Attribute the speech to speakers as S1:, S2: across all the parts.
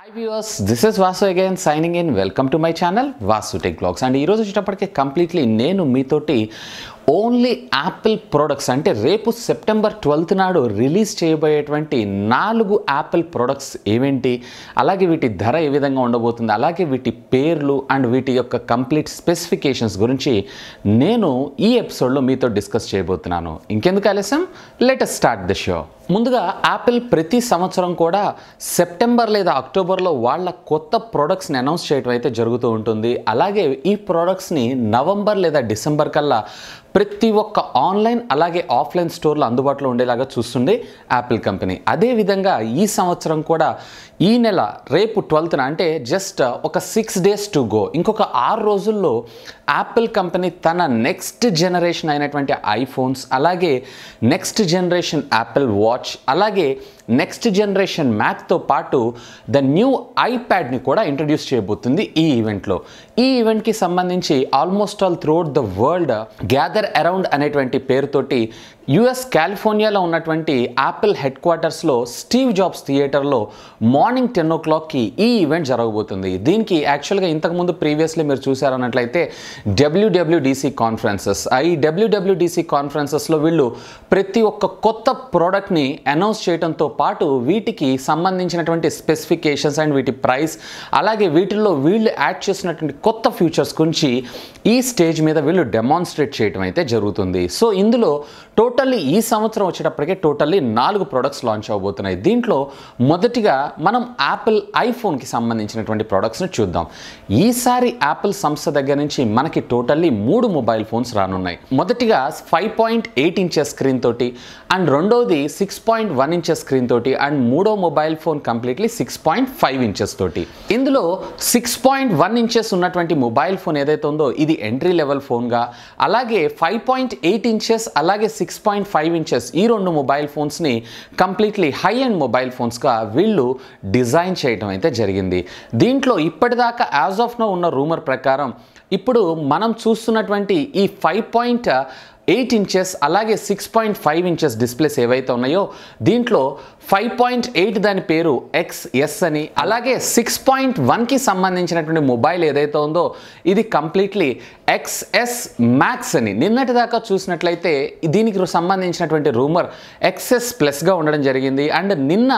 S1: Hi viewers, this is Vasu again signing in. Welcome to my channel Vaasutechvlogs. And ee roju వచ్చేటప్పటికి completely నేను మీతోటి only Apple products అంటే రేపు September 12th నాడు release చేయబోయేటువంటి 4 Apple products ఏవేంటి, అలాగే వీటి ధర ఏ విధంగా ఉండబోతుంది, అలాగే వీటి పేర్లు అండ్ వీటి యొక్క కంప్లీట్ స్పెసిఫికేషన్స్ గురించి నేను ఈ ఎపిసోడ్లో మీతో డిస్కస్ చేయబోతున్నాను. ఇంకెందుకు ఆలస్యం, let us start the show. ముందుగా యాపిల్ ప్రతి సంవత్సరం కూడా సెప్టెంబర్ లేదా అక్టోబర్లో వాళ్ళ కొత్త ప్రొడక్ట్స్ని అనౌన్స్ చేయడం అయితే జరుగుతూ ఉంటుంది. అలాగే ఈ ప్రొడక్ట్స్ని నవంబర్ లేదా డిసెంబర్ కల్లా ప్రతి ఒక్క ఆన్లైన్ అలాగే ఆఫ్లైన్ స్టోర్లో అందుబాటులో ఉండేలాగా చూస్తుంది యాపిల్ కంపెనీ. అదేవిధంగా ఈ సంవత్సరం కూడా ఈ నెల రేపు 12th అంటే జస్ట్ ఒక 6 days టు గో, ఇంకొక 6 రోజుల్లో యాపిల్ కంపెనీ తన నెక్స్ట్ జనరేషన్ అయినటువంటి ఐఫోన్స్, అలాగే నెక్స్ట్ జనరేషన్ యాపిల్ వాచ్, అలాగే నెక్స్ట్ జనరేషన్ మ్యాక్తో పాటు ద న్యూ ఐప్యాడ్ని కూడా ఇంట్రడ్యూస్ చేయబోతుంది ఈ ఈవెంట్లో. ఈ ఈవెంట్కి సంబంధించి almost all throughout the world gather around అనేటువంటి పేరుతోటి యుఎస్ కాలిఫోర్నియాలో ఉన్నటువంటి యాపిల్ హెడ్ క్వార్టర్స్లో స్టీవ్ జాబ్స్ థియేటర్లో మార్నింగ్ 10 o'clockకి ఈ ఈవెంట్ జరగబోతుంది. దీనికి యాక్చువల్గా ఇంతకుముందు ప్రీవియస్లీ మీరు చూసారన్నట్లయితే WWDC కాన్ఫరెన్సెస్, ఈ WWDC కాన్ఫరెన్సెస్లో వీళ్ళు ప్రతి ఒక్క కొత్త ప్రోడక్ట్ని అనౌన్స్ చేయడంతో పాటు వీటికి సంబంధించినటువంటి స్పెసిఫికేషన్స్ అండ్ వీటి ప్రైస్, అలాగే వీటిల్లో వీళ్ళు యాడ్ చేసినటువంటి కొత్త ఫీచర్స్ గురించి ఈ స్టేజ్ మీద వీళ్ళు డెమాన్స్ట్రేట్ చేయడం అయితే జరుగుతుంది. సో ఇందులో టోటల్లీ ఈ సంవత్సరం వచ్చేటప్పటికే టోటల్లీ 4 ప్రొడక్ట్స్ లాంచ్ అవబోతున్నాయి. దీంట్లో మొదటిగా మనం యాపిల్ ఐఫోన్కి సంబంధించినటువంటి ప్రొడక్ట్స్ని చూద్దాం. ఈసారి యాపిల్ సంస్థ దగ్గర నుంచి మనకి టోటల్లీ 3 మొబైల్ ఫోన్స్ రానున్నాయి. మొదటిగా 5.8 ఇంచెస్ స్క్రీన్ తోటి, అండ్ రెండోది 6.1 ఇంచెస్ స్క్రీన్ తోటి, అండ్ మూడో మొబైల్ ఫోన్ కంప్లీట్లీ 6.5 ఇంచెస్ తోటి. ఇందులో 6.1 ఇంచెస్ ఉన్నటువంటి మొబైల్ ఫోన్ ఏదైతే ఉందో ఇది ఎంట్రీ లెవెల్ ఫోన్గా, అలాగే 5.8 ఇంచెస్ అలాగే 6.5 ఇంచెస్ ఈ 2 మొబైల్ ఫోన్స్ని కంప్లీట్లీ హై అండ్ మొబైల్ ఫోన్స్గా వీళ్ళు డిజైన్ చేయడం అయితే జరిగింది. దీంట్లో ఇప్పటిదాకా యాజ్ ఆఫ్ నో ఉన్న రూమర్ ప్రకారం ఇప్పుడు మనం చూస్తున్నటువంటి ఈ 5.8 ఇంచెస్ అలాగే 6.5 ఇంచెస్ డిస్ప్లేస్ ఏవైతే ఉన్నాయో దీంట్లో 5.8 దాని పేరు XS అని, అలాగే 6.1కి సంబంధించినటువంటి మొబైల్ ఏదైతే ఉందో ఇది కంప్లీట్లీ XS Max అని. నిన్నటి దాకా చూసినట్లయితే దీనికి సంబంధించినటువంటి రూమర్ XS Plusగా ఉండడం జరిగింది. అండ్ నిన్న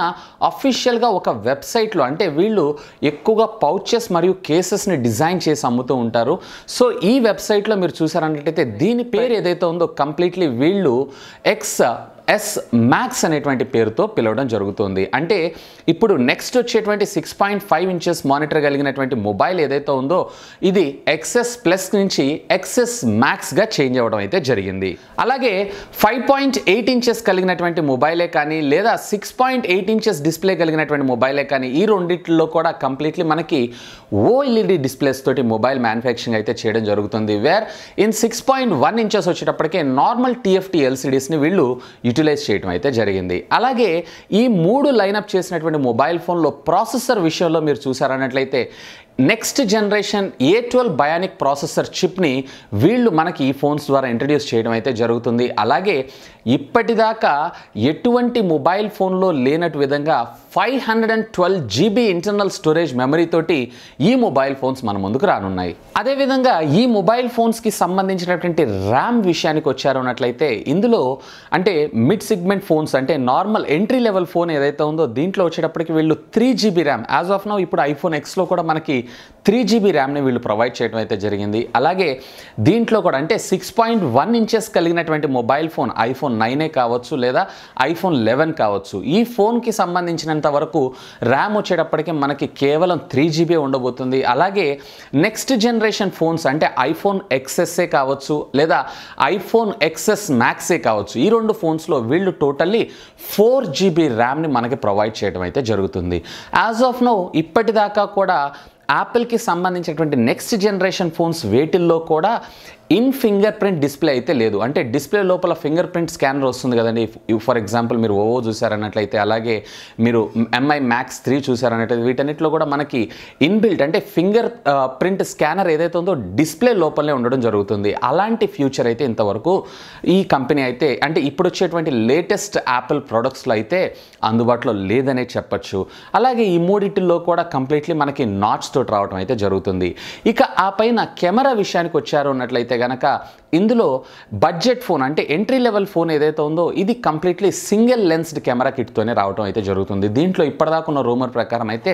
S1: అఫీషియల్గా ఒక వెబ్సైట్లో, అంటే వీళ్ళు ఎక్కువగా పౌచెస్ మరియు కేసెస్ని డిజైన్ చేసి అమ్ముతూ ఉంటారు. సో ఈ వెబ్సైట్లో మీరు చూసారన్నట్లయితే దీని పేరు ఏదైతే ఉందో కంప్లీట్లీ వీళ్ళు XS Max అనేటువంటి పేరుతో పిలవడం జరుగుతుంది. అంటే ఇప్పుడు నెక్స్ట్ వచ్చేటువంటి 6.5 ఇంచెస్ మానిటర్ కలిగినటువంటి మొబైల్ ఏదైతే ఉందో ఇది XS Plus నుంచి XS Maxగా చేంజ్ అవ్వడం అయితే జరిగింది. అలాగే 5.8 ఇంచెస్ కలిగినటువంటి మొబైలే కానీ లేదా 6.8 ఇంచెస్ డిస్ప్లే కలిగినటువంటి మొబైలే కానీ ఈ రెండిట్లో కూడా కంప్లీట్లీ మనకి OLED డిస్ప్లేస్ తోటి మొబైల్ మ్యానుఫ్యాక్చరింగ్ అయితే చేయడం జరుగుతుంది. వేర్ ఇన్ 6.1 ఇంచెస్ వచ్చేటప్పటికే నార్మల్ TFT LCDస్ని వీళ్ళు యూటిలైజ్ చేయడం అయితే జరిగింది. అలాగే ఈ 3 లైనప్ చేసినటువంటి మొబైల్ ఫోన్లో ప్రాసెసర్ విషయంలో మీరు చూసారన్నట్లయితే next generation A12 bionic processor చిప్ని వీళ్ళు మనకి ఈ ఫోన్స్ ద్వారా ఇంట్రడ్యూస్ చేయడం అయితే జరుగుతుంది. అలాగే ఇప్పటిదాకా ఎటువంటి మొబైల్ ఫోన్లో లేనట్టు విధంగా 512 GB ఇంటర్నల్ స్టోరేజ్ మెమరీ తోటి ఈ మొబైల్ ఫోన్స్ మన ముందుకు రానున్నాయి. అదేవిధంగా ఈ మొబైల్ ఫోన్స్కి సంబంధించినటువంటి ర్యామ్ విషయానికి వచ్చారన్నట్లయితే ఇందులో అంటే మిడ్ సెగ్మెంట్ ఫోన్స్ అంటే నార్మల్ ఎంట్రీ లెవెల్ ఫోన్ ఏదైతే ఉందో దీంట్లో వచ్చేటప్పటికి వీళ్ళు 3 GB RAM, as of now ఇప్పుడు ఐఫోన్ Xలో కూడా మనకి 3 GB ర్యామ్ని వీళ్ళు ప్రొవైడ్ చేయడం అయితే జరిగింది. అలాగే దీంట్లో కూడా అంటే 6.1 ఇంచెస్ కలిగినటువంటి మొబైల్ ఫోన్ ఐఫోన్ 9 కావచ్చు లేదా ఐఫోన్ 11 కావచ్చు, ఈ ఫోన్కి సంబంధించినంత వరకు ర్యామ్ వచ్చేటప్పటికి మనకి కేవలం 3 GB ఉండబోతుంది. అలాగే నెక్స్ట్ జనరేషన్ ఫోన్స్ అంటే ఐఫోన్ XSఏ కావచ్చు లేదా ఐఫోన్ XS Maxఏ కావచ్చు, ఈ 2 ఫోన్స్లో వీళ్ళు టోటల్లీ 4 GB ర్యామ్ని మనకి ప్రొవైడ్ చేయడం అయితే జరుగుతుంది. యాజ్ ఆఫ్ నో ఇప్పటిదాకా కూడా యాపిల్కి సంబంధించినటువంటి నెక్స్ట్ జనరేషన్ ఫోన్స్ వేటిల్లో కూడా ఇన్ ఫింగర్ ప్రింట్ డిస్ప్లే అయితే లేదు. అంటే డిస్ప్లే లోపల ఫింగర్ ప్రింట్ స్కానర్ వస్తుంది కదండి. ఫర్ ఎగ్జాంపుల్ మీరు ఓవో చూసారన్నట్లయితే, అలాగే మీరు MI Max 3 చూసారన్నట్లయితే, వీటన్నిటిలో కూడా మనకి ఇన్బిల్ట్ అంటే ఫింగర్ ప్రింట్ స్కానర్ ఏదైతే ఉందో డిస్ప్లే లోపలనే ఉండడం జరుగుతుంది. అలాంటి ఫ్యూచర్ అయితే ఇంతవరకు ఈ కంపెనీ అయితే అంటే ఇప్పుడు వచ్చేటువంటి లేటెస్ట్ యాపిల్ ప్రొడక్ట్స్లో అయితే అందుబాటులో లేదనే చెప్పచ్చు. అలాగే ఈ మూడిటిల్లో కూడా కంప్లీట్లీ మనకి నాచ్ తోటి రావడం అయితే జరుగుతుంది. ఇక ఆ పైన కెమెరా విషయానికి వచ్చారు అన్నట్లయితే గనక ఇందులో బడ్జెట్ ఫోన్ అంటే ఎంట్రీ లెవెల్ ఫోన్ ఏదైతే ఉందో ఇది కంప్లీట్లీ సింగిల్ లెన్స్డ్ కెమెరా కిట్తోనే రావడం అయితే జరుగుతుంది. దీంట్లో ఇప్పటిదాకా ఉన్న రూమర్ ప్రకారం అయితే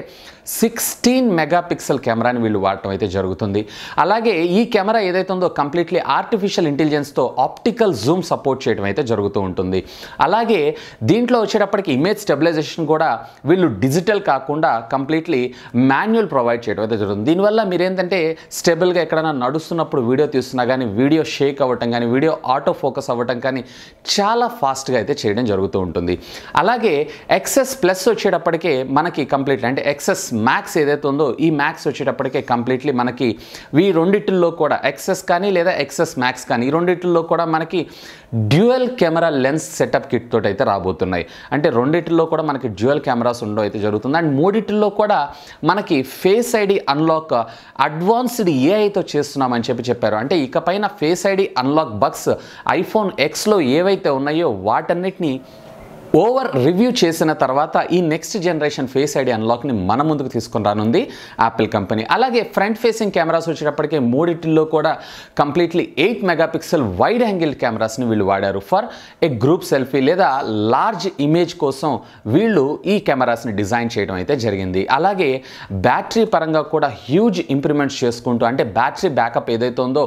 S1: 16 మెగాపిక్సెల్ కెమెరాని వీళ్ళు వాడటం అయితే జరుగుతుంది. అలాగే ఈ కెమెరా ఏదైతే ఉందో కంప్లీట్లీ ఆర్టిఫిషియల్ ఇంటెలిజెన్స్తో ఆప్టికల్ జూమ్ సపోర్ట్ చేయడం అయితే జరుగుతూ ఉంటుంది. అలాగే దీంట్లో వచ్చేటప్పటికి ఇమేజ్ స్టెబిలైజేషన్ కూడా వీళ్ళు డిజిటల్ కాకుండా కంప్లీట్లీ మాన్యువల్ ప్రొవైడ్ చేయడం అయితే జరుగుతుంది. దీనివల్ల మీరేంటంటే స్టేబుల్గా ఎక్కడైనా నడుస్తున్నప్పుడు వీడియో తీస్తున్నా కానీ వీడియో షేక్ అవ్వటం కానీ వీడియో ఆటో ఫోకస్ అవ్వటం కానీ చాలా ఫాస్ట్గా అయితే చేయడం జరుగుతూ ఉంటుంది. అలాగే XS ప్లస్ వచ్చేటప్పటికే మనకి కంప్లీట్లీ అంటే XS మ్యాక్స్ ఏదైతే ఉందో ఈ మ్యాక్స్ వచ్చేటప్పటికే కంప్లీట్లీ మనకి ఈ రెండిటిల్లో కూడా XS కానీ లేదా XS మ్యాక్స్ కానీ ఈ రెండిటిల్లో కూడా మనకి dual camera lens setup kit తోటి అయితే రాబోతున్నాయి. అంటే రెండిటిల్లో కూడా మనకి డ్యూయల్ కెమెరాస్ ఉండడం అయితే జరుగుతుంది. అండ్ మూడిటిల్లో కూడా మనకి ఫేస్ ఐడి అన్లాక్ అడ్వాన్స్డ్ ఏఐతో చేస్తున్నామని చెప్పారు. అంటే ఇకపైన face ID unlock bugs iPhone Xలో ఏవైతే ఉన్నాయో వాటన్నిటిని ఓవర్ రివ్యూ చేసిన తర్వాత ఈ నెక్స్ట్ జనరేషన్ ఫేస్ ఐడి అన్లాక్ని మన ముందుకు తీసుకొని రానుంది యాపిల్ కంపెనీ. అలాగే ఫ్రంట్ ఫేసింగ్ కెమెరాస్ వచ్చేటప్పటికే మూడిటిల్లో కూడా కంప్లీట్లీ 8 మెగాపిక్సెల్ వైడ్ యాంగిల్ కెమెరాస్ని వీళ్ళు వాడారు ఫర్ ఏ గ్రూప్ సెల్ఫీ లేదా లార్జ్ ఇమేజ్ కోసం వీళ్ళు ఈ కెమెరాస్ని డిజైన్ చేయడం అయితే జరిగింది. అలాగే బ్యాటరీ పరంగా కూడా హ్యూజ్ ఇంప్రూవ్మెంట్స్ చేసుకుంటూ అంటే బ్యాటరీ బ్యాకప్ ఏదైతే ఉందో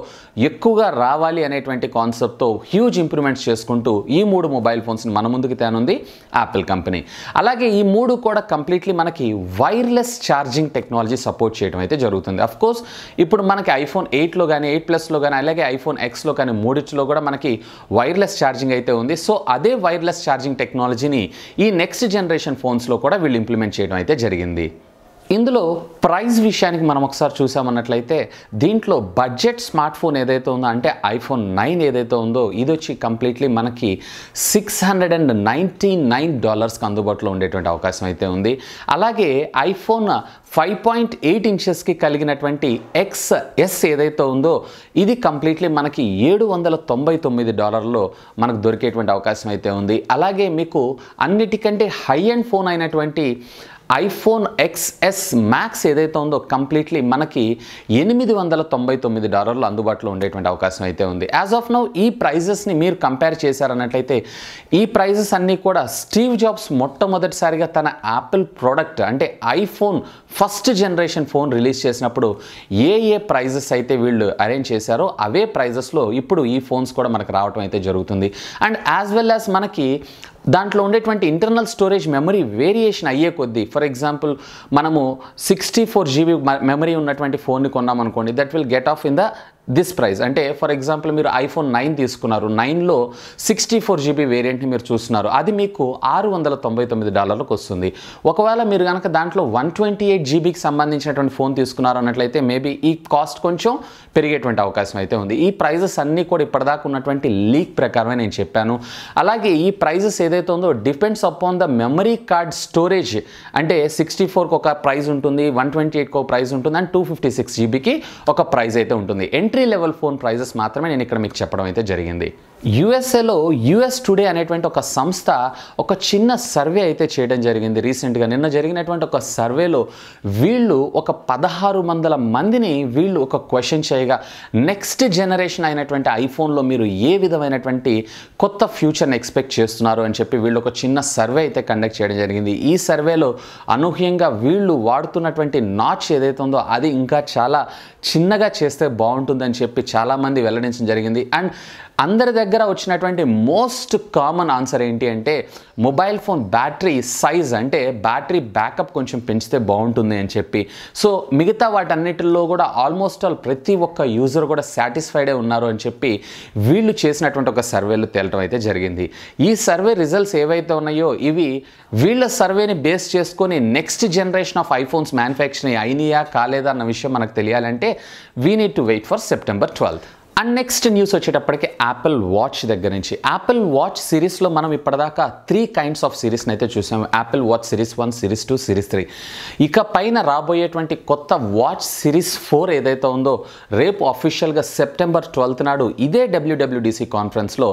S1: ఎక్కువగా రావాలి అనేటువంటి కాన్సెప్ట్తో హ్యూజ్ ఇంప్రూవ్మెంట్స్ చేసుకుంటూ ఈ 3 మొబైల్ ఫోన్స్ని మన ముందుకు తేనుంది యాపిల్ కంపెనీ. అలాగే ఈ 3 కూడా కంప్లీట్లీ మనకి వైర్లెస్ ఛార్జింగ్ టెక్నాలజీ సపోర్ట్ చేయడం అయితే జరుగుతుంది. అఫ్ కోర్స్ ఇప్పుడు మనకి iPhone 8లో కానీ 8 ప్లస్లో కానీ అలాగే iPhone Xలో కానీ మూడిట్లో కూడా మనకి వైర్లెస్ ఛార్జింగ్ అయితే ఉంది. సో అదే వైర్లెస్ ఛార్జింగ్ టెక్నాలజీని ఈ నెక్స్ట్ జనరేషన్ ఫోన్స్లో కూడా వీళ్ళు ఇంప్లిమెంట్ చేయడం అయితే జరిగింది. ఇందులో ప్రైస్ విషయానికి మనం ఒకసారి చూసామన్నట్లయితే దీంట్లో బడ్జెట్ స్మార్ట్ ఫోన్ ఏదైతే ఉందో అంటే iPhone 9 ఏదైతే ఉందో ఇది వచ్చి కంప్లీట్లీ మనకి $699కి అందుబాటులో ఉండేటువంటి అవకాశం అయితే ఉంది. అలాగే iPhone 5.8 ఇంచెస్కి కలిగినటువంటి XS ఏదైతే ఉందో ఇది కంప్లీట్లీ మనకి $799లో మనకు దొరికేటువంటి అవకాశం అయితే ఉంది. అలాగే మీకు అన్నిటికంటే హై ఎండ్ ఫోన్ అయినటువంటి iPhone XS Max ఏదైతే ఉందో కంప్లీట్లీ మనకి $899 అందుబాటులో ఉండేటువంటి అవకాశం అయితే ఉంది. యాజ్ ఆఫ్ నౌ ఈ ప్రైజెస్ని మీరు కంపేర్ చేశారన్నట్లయితే ఈ ప్రైజెస్ అన్నీ కూడా స్టీవ్ జాబ్స్ మొట్టమొదటిసారిగా తన యాపిల్ ప్రోడక్ట్ అంటే iPhone first generation phone release చేసినప్పుడు ఏ ప్రైజెస్ అయితే వీళ్ళు అరేంజ్ చేశారో అవే ప్రైజెస్లో ఇప్పుడు ఈ ఫోన్స్ కూడా మనకు రావడం అయితే జరుగుతుంది. అండ్ యాజ్ వెల్ యాజ్ మనకి దాంట్లో ఉండేటువంటి ఇంటర్నల్ స్టోరేజ్ మెమరీ వేరియేషన్ అయ్యే కొద్దీ ఫర్ ఎగ్జాంపుల్ మనము 64 GB మెమరీ ఉన్నటువంటి ఫోన్ని కొన్నామనుకోండి that will get off in this price. అంటే ఫర్ ఎగ్జాంపుల్ మీరు iPhone 9 తీసుకున్నారు, 9లో 64 GB వేరియంట్ని మీరు చూస్తున్నారు, అది మీకు $699కి వస్తుంది. ఒకవేళ మీరు కనుక దాంట్లో 128 GBకి సంబంధించినటువంటి ఫోన్ తీసుకున్నారు అన్నట్లయితే మేబీ ఈ కాస్ట్ కొంచెం పెరిగేటువంటి అవకాశం అయితే ఉంది. ఈ ప్రైజెస్ అన్నీ కూడా ఇప్పటిదాకా ఉన్నటువంటి లీక్ ప్రకారమే నేను చెప్పాను. అలాగే ఈ ప్రైజెస్ ఏదైతే ఉందో depends upon the memory card storage. అంటే 64కి ఒక ప్రైస్ ఉంటుంది, 128కి ఒక ప్రైస్ ఉంటుంది అండ్ 256 GBకి ఒక ప్రైస్ అయితే ఉంటుంది. ఎంట్రీ లెవెల్ ఫోన్ ప్రైజెస్ మాత్రమే నేను ఇక్కడ మీకు చెప్పడం అయితే జరిగింది. యూఎస్ఏలో US టుడే అనేటువంటి ఒక సంస్థ ఒక చిన్న సర్వే అయితే చేయడం జరిగింది రీసెంట్గా. నిన్న జరిగినటువంటి ఒక సర్వేలో వీళ్ళు ఒక 1600 మందిని వీళ్ళు ఒక క్వశ్చన్ చేయగా నెక్స్ట్ జనరేషన్ అయినటువంటి ఐఫోన్లో మీరు ఏ విధమైనటువంటి కొత్త ఫ్యూచర్ని ఎక్స్పెక్ట్ చేస్తున్నారు అని చెప్పి వీళ్ళు ఒక చిన్న సర్వే అయితే కండక్ట్ చేయడం జరిగింది. ఈ సర్వేలో అనూహ్యంగా వీళ్ళు వాడుతున్నటువంటి నాచ్ ఏదైతే ఉందో అది ఇంకా చాలా చిన్నగా చేస్తే బాగుంటుందని చెప్పి చాలామంది వెల్లడించడం జరిగింది. అండ్ అందరి దగ్గర వచ్చినటువంటి మోస్ట్ కామన్ ఆన్సర్ ఏంటి అంటే మొబైల్ ఫోన్ బ్యాటరీ సైజ్ అంటే బ్యాటరీ బ్యాకప్ కొంచెం పెంచితే బాగుంటుంది అని చెప్పి. సో మిగతా వాటన్నిటిలో కూడా ఆల్మోస్ట్ ఆల్ ప్రతి ఒక్క యూజర్ కూడా సాటిస్ఫైడే ఉన్నారు అని చెప్పి వీళ్ళు చేసినటువంటి ఒక సర్వేలో తేలటం అయితే జరిగింది. ఈ సర్వే రిజల్ట్స్ ఏవైతే ఉన్నాయో ఇవి వీళ్ళ సర్వేని బేస్ చేసుకొని next generation of iPhones manufacturing అయినాయా కాలేదా అన్న విషయం మనకు తెలియాలంటే we need to wait for September 12th. And next news వచ్చేటప్పటికి యాపిల్ వాచ్ దగ్గర నుంచి. యాపిల్ వాచ్ సిరీస్లో మనం ఇప్పటిదాకా 3 కైండ్స్ ఆఫ్ సిరీస్ని అయితే చూసాము. Apple watch series 1, series 2, series 3. ఇక పైన రాబోయేటువంటి కొత్త వాచ్ సిరీస్ 4 ఏదైతే ఉందో రేపు అఫీషియల్గా సెప్టెంబర్ 12 నాడు ఇదే WWDC కాన్ఫరెన్స్లో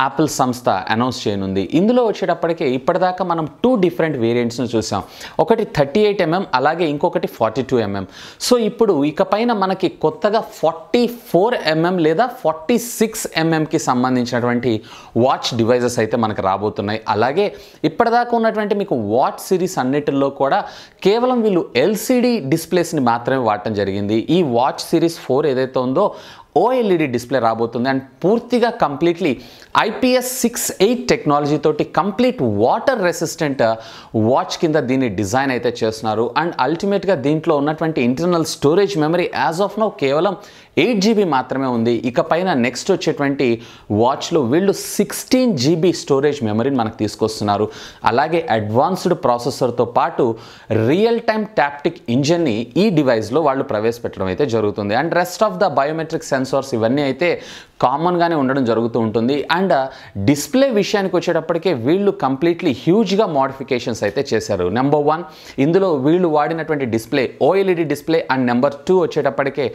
S1: యాపిల్ సంస్థ అనౌన్స్ చేయనుంది. ఇందులో వచ్చేటప్పటికి ఇప్పటిదాకా మనం 2 డిఫరెంట్ వేరియంట్స్ను చూసాం. ఒకటి 38mm, అలాగే ఇంకొకటి 42mm. సో ఇప్పుడు ఇక పైన మనకి కొత్తగా 44mm లేదా 46mmకి సంబంధించినటువంటి వాచ్ డివైజెస్ అయితే మనకు రాబోతున్నాయి. అలాగే ఇప్పటిదాకా ఉన్నటువంటి మీకు వాచ్ సిరీస్ అన్నిటిలో కూడా కేవలం వీళ్ళు LCD డిస్ప్లేస్ని మాత్రమే వాడటం జరిగింది. ఈ వాచ్ సిరీస్ 4 ఏదైతే ఉందో OLED డిస్ప్లే రాబోతుంది. అండ్ పూర్తిగా కంప్లీట్లీ IPS 6.8 టెక్నాలజీ తోటి కంప్లీట్ వాటర్ రెసిస్టెంట్ వాచ్ కింద దీన్ని డిజైన్ అయితే చేస్తున్నారు. అండ్ అల్టిమేట్గా దీంట్లో ఉన్నటువంటి internal storage memory as of now కేవలం 8GB మాత్రమే ఉంది. ఇక పైన నెక్స్ట్ వచ్చేటువంటి వాచ్లో వీళ్ళు 16GB స్టోరేజ్ మెమరీని మనకు తీసుకొస్తున్నారు. అలాగే అడ్వాన్స్డ్ ప్రాసెసర్తో పాటు రియల్ టైమ్ టాప్టిక్ ఇంజన్ని ఈ డివైస్లో వాళ్ళు ప్రవేశపెట్టడం అయితే జరుగుతుంది. And rest of the biometric sensors ఇవన్నీ అయితే కామన్గానే ఉండడం జరుగుతూ ఉంటుంది. అండ్ డిస్ప్లే విషయానికి వచ్చేటప్పటికే వీళ్ళు కంప్లీట్లీ హ్యూజ్గా మోడిఫికేషన్స్ అయితే చేశారు. నెంబర్ 1 ఇందులో వీళ్ళు వాడినటువంటి display OLED display. And number 2 వచ్చేటప్పటికే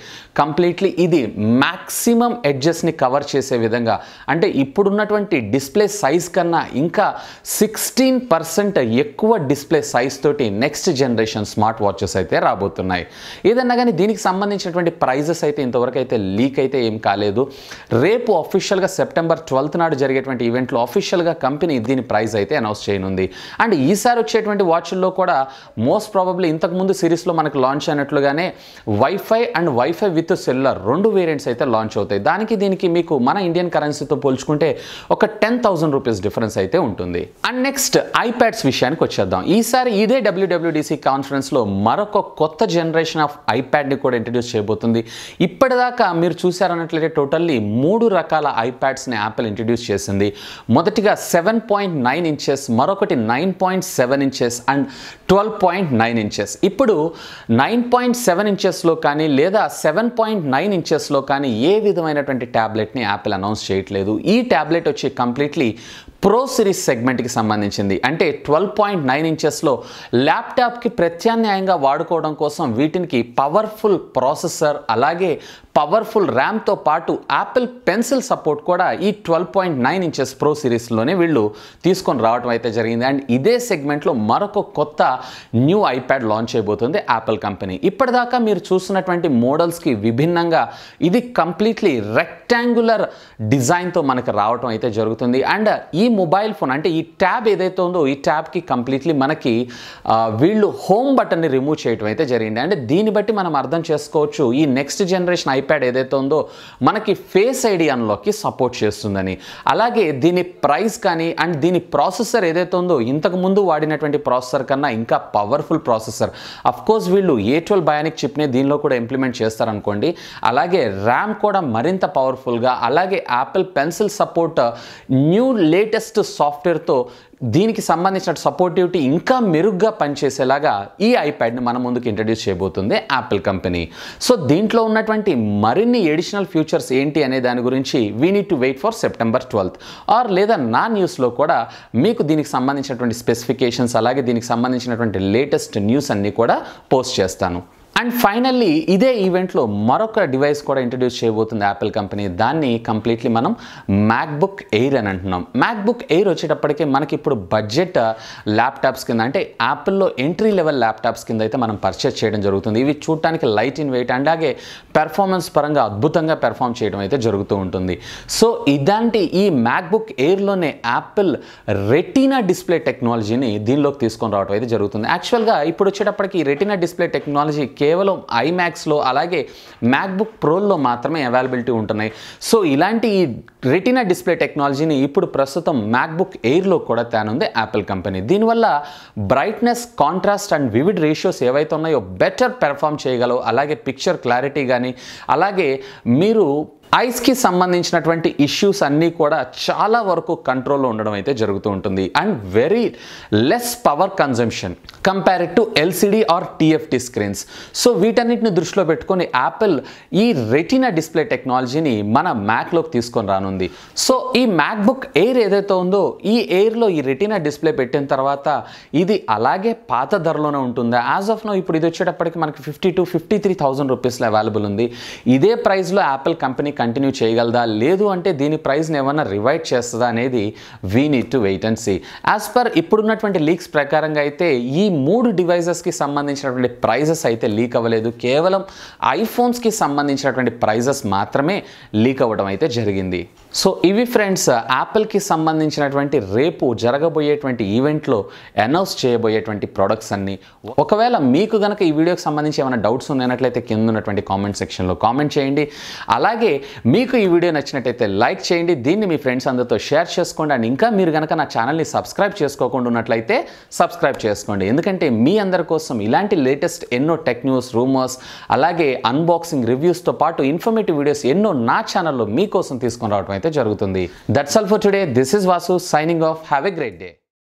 S1: కంప్లీట్లీ ఇది మ్యాక్సిమం ఎడ్జెస్ని కవర్ చేసే విధంగా, అంటే ఇప్పుడున్నటువంటి డిస్ప్లే సైజ్ కన్నా ఇంకా 16% ఎక్కువ డిస్ప్లే సైజ్ తోటి నెక్స్ట్ జనరేషన్ స్మార్ట్ వాచెస్ అయితే రాబోతున్నాయి. ఏదన్నా కానీ దీనికి సంబంధించినటువంటి ప్రైజెస్ అయితే ఇంతవరకు అయితే లీక్ అయితే ఏం కాలేదు. రేపు అఫీషియల్గా సెప్టెంబర్ 12 నాడు జరిగేటువంటి ఈవెంట్లో అఫీషియల్గా కంపెనీ దీని ప్రైస్ అయితే అనౌన్స్ చేయనుంది. అండ్ ఈసారి వచ్చేటువంటి వాచ్ల్లో కూడా మోస్ట్ ప్రాబబ్లీ ఇంతకుముందు సిరీస్లో మనకు లాంచ్ అయినట్లుగానే wifi and wifi with cellular 2 variants అయితే లాంచ్ అవుతాయి. దానికి దీనికి మీకు మన ఇండియన్ కరెన్సీతో పోల్చుకుంటే ఒక 10,000 రూపీస్ డిఫరెన్స్ అయితే ఉంటుంది. అండ్ నెక్స్ట్ ఐప్యాడ్స్ విషయానికి వచ్చేద్దాం. ఈసారి ఇదే WWDC కాన్ఫరెన్స్లో మరొక కొత్త జనరేషన్ ఆఫ్ ఐప్యాడ్ని కూడా ఇంట్రడ్యూస్ చేయబోతుంది. ఇప్పటిదాకా మీరు చూసారన్నట్లయితే టోటల్లీ 3 రకాల ఐప్యాడ్స్ని యాపిల్ ఇంట్రడ్యూస్ చేసింది. మొదటిగా 7.9 ఇంచెస్, మరొకటి 9.7 ఇంచెస్ అండ్ 12.9 ఇంచెస్. ఇప్పుడు 9.7 ఇంచెస్లో కానీ లేదా 7.9 ఇంచెస్లో కానీ ఏ విధమైనటువంటి ట్యాబ్లెట్ని యాపిల్ అనౌన్స్ చేయట్లేదు. ఈ ట్యాబ్లెట్ వచ్చి కంప్లీట్లీ ప్రో సిరీస్ సెగ్మెంట్కి సంబంధించింది. అంటే 12.9 ఇంచెస్లో ల్యాప్టాప్కి ప్రత్యామ్నాయంగా వాడుకోవడం కోసం వీటికి పవర్ఫుల్ ప్రాసెసర్ అలాగే పవర్ఫుల్ ర్యామ్తో పాటు యాపిల్ పెన్సిల్ సపోర్ట్ కూడా ఈ 12.9 ఇంచెస్ ప్రో సిరీస్లోనే వీళ్ళు తీసుకొని రావడం అయితే జరిగింది. అండ్ ఇదే సెగ్మెంట్లో మరొక కొత్త న్యూ ఐప్యాడ్ లాంచ్ చేయబోతుంది యాపిల్ కంపెనీ. ఇప్పటిదాకా మీరు చూస్తున్నటువంటి మోడల్స్కి విభిన్నంగా ఇది కంప్లీట్లీ రెక్టాంగులర్ డిజైన్తో మనకు రావడం అయితే జరుగుతుంది. అండ్ ఈ మొబైల్ ఫోన్ అంటే ఈ ట్యాబ్ ఏదైతే ఉందో ఈ ట్యాబ్కి కంప్లీట్లీ మనకి వీళ్ళు హోమ్ బటన్ని రిమూవ్ చేయడం అయితే జరిగింది. అంటే దీన్ని బట్టి మనం అర్థం చేసుకోవచ్చు ఈ నెక్స్ట్ జనరేషన్ ఐప్యాడ్ ఏదైతే ఉందో మనకి ఫేస్ ఐడి అన్లాక్కి సపోర్ట్ చేస్తుందని. అలాగే దీని ప్రైస్ కానీ అండ్ దీని ప్రాసెసర్ ఏదైతే ఉందో ఇంతకు ముందు వాడినటువంటి ప్రాసెసర్ కన్నా ఇంకా పవర్ఫుల్ ప్రాసెసర్. అఫ్కోర్స్ వీళ్ళు A12 బయానిక్ చిప్ని దీనిలో కూడా ఇంప్లిమెంట్ చేస్తారనుకోండి. అలాగే ర్యామ్ కూడా మరింత పవర్ఫుల్గా, అలాగే Apple pencil support new latest సాఫ్ట్వేర్తో దీనికి సంబంధించిన సపోర్టివిటీ ఇంకా మెరుగ్గా పనిచేసేలాగా ఈ ఐప్యాడ్ని మన ముందుకు ఇంట్రడ్యూస్ చేయబోతుంది యాపిల్ కంపెనీ. సో దీంట్లో ఉన్నటువంటి మరిన్ని ఎడిషనల్ ఫీచర్స్ ఏంటి అనే దాని గురించి we need to wait for September 12 or లేదా నా న్యూస్లో కూడా మీకు దీనికి సంబంధించినటువంటి స్పెసిఫికేషన్స్ అలాగే దీనికి సంబంధించినటువంటి లేటెస్ట్ న్యూస్ అన్నీ కూడా పోస్ట్ చేస్తాను. అండ్ ఫైనల్లీ ఇదే ఈవెంట్లో మరొక డివైస్ కూడా ఇంట్రడ్యూస్ చేయబోతుంది యాపిల్ కంపెనీ. దాన్ని కంప్లీట్లీ మనం మ్యాక్బుక్ ఎయిర్ అని అంటున్నాం. మ్యాక్బుక్ ఎయిర్ వచ్చేటప్పటికి మనకి ఇప్పుడు బడ్జెట్ ల్యాప్టాప్స్ కింద అంటే యాపిల్లో ఎంట్రీ లెవెల్ ల్యాప్టాప్స్ కింద అయితే మనం పర్చేస్ చేయడం జరుగుతుంది. ఇవి చూడటానికి లైట్ ఇన్ వెయిట్ అలాగే పెర్ఫార్మెన్స్ పరంగా అద్భుతంగా పెర్ఫార్మ్ చేయడం అయితే జరుగుతూ ఉంటుంది. సో ఇలాంటి ఈ మ్యాక్బుక్ ఎయిర్లోనే యాపిల్ రెటీనా డిస్ప్లే టెక్నాలజీని దీనిలోకి తీసుకొని రావడం అయితే జరుగుతుంది. యాక్చువల్గా ఇప్పుడు వచ్చేటప్పటికి రెటీనా డిస్ప్లే టెక్నాలజీ కేవలం ఐమాక్స్లో అలాగే మ్యాక్బుక్ ప్రోల్లో మాత్రమే అవైలబిలిటీ ఉంటున్నాయి. సో ఇలాంటి ఈ రెటీనా డిస్ప్లే టెక్నాలజీని ఇప్పుడు ప్రస్తుతం మ్యాక్బుక్ ఎయిర్లో కూడా తేనుంది యాపిల్ కంపెనీ. దీనివల్ల brightness, contrast and vivid ratios ఏవైతే ఉన్నాయో బెటర్ పెర్ఫామ్ చేయగలవు. అలాగే పిక్చర్ క్లారిటీ కానీ అలాగే మీరు ఐస్కి సంబంధించినటువంటి ఇష్యూస్ అన్నీ కూడా చాలా వరకు కంట్రోల్లో ఉండడం అయితే జరుగుతూ ఉంటుంది and very less power consumption compared to LCD or TFT screens. So వీటన్నిటిని దృష్టిలో పెట్టుకొని యాపిల్ ఈ రెటినా డిస్ప్లే టెక్నాలజీని మన మ్యాక్లోకి తీసుకొని రానుంది. సో ఈ మ్యాక్బుక్ ఎయిర్ ఏదైతే ఉందో ఈ ఎయిర్లో ఈ రెటినా డిస్ప్లే పెట్టిన తర్వాత ఇది అలాగే పాత ధరలోనే ఉంటుందా? యాజ్ ఆఫ్ నో ఇప్పుడు ఇది వచ్చేటప్పటికి మనకి 52,000-53,000 రూపీస్లో అవైలబుల్ ఉంది. ఇదే ప్రైస్లో యాపిల్ కంపెనీ కంటిన్యూ చేయగలదా, లేదు అంటే దీని ప్రైస్ని ఏమన్నా రివైడ్ చేస్తుందా అనేది we need to wait and see. As per ఇప్పుడున్నటువంటి లీక్స్ ప్రకారంగా అయితే ఈ 3 డివైజెస్కి సంబంధించినటువంటి ప్రైజెస్ అయితే లీక్ అవ్వలేదు. కేవలం ఐఫోన్స్కి సంబంధించినటువంటి ప్రైజెస్ మాత్రమే లీక్ అవ్వడం అయితే జరిగింది. సో ఇవి ఫ్రెండ్స్ యాపిల్కి సంబంధించినటువంటి రేపు జరగబోయేటువంటి ఈవెంట్లో అనౌన్స్ చేయబోయేటువంటి ప్రొడక్ట్స్ అన్ని. ఒకవేళ మీకు కనుక ఈ వీడియోకి సంబంధించి ఏమైనా డౌట్స్ ఉన్నట్లయితే కింద ఉన్నటువంటి కామెంట్ సెక్షన్లో కామెంట్ చేయండి. అలాగే మీకు ఈ వీడియో నచ్చినట్టయితే లైక్ చేయండి, దీన్ని మీ ఫ్రెండ్స్ అందరితో షేర్ చేసుకోండి. అండ్ ఇంకా మీరు కనుక నా ఛానల్ని సబ్స్క్రైబ్ చేసుకోకుండా ఉన్నట్లయితే సబ్స్క్రైబ్ చేసుకోండి. ఎందుకంటే మీ అందరి కోసం ఇలాంటి లేటెస్ట్ ఎన్నో టెక్ న్యూస్, రూమర్స్, అలాగే అన్బాక్సింగ్, రివ్యూస్తో పాటు ఇన్ఫర్మేటివ్ వీడియోస్ ఎన్నో నా ఛానల్లో మీకోసం తీసుకొని రావడం అయితే జరుగుతుంది. That's all for today. This is Vasu signing off. Have a great day.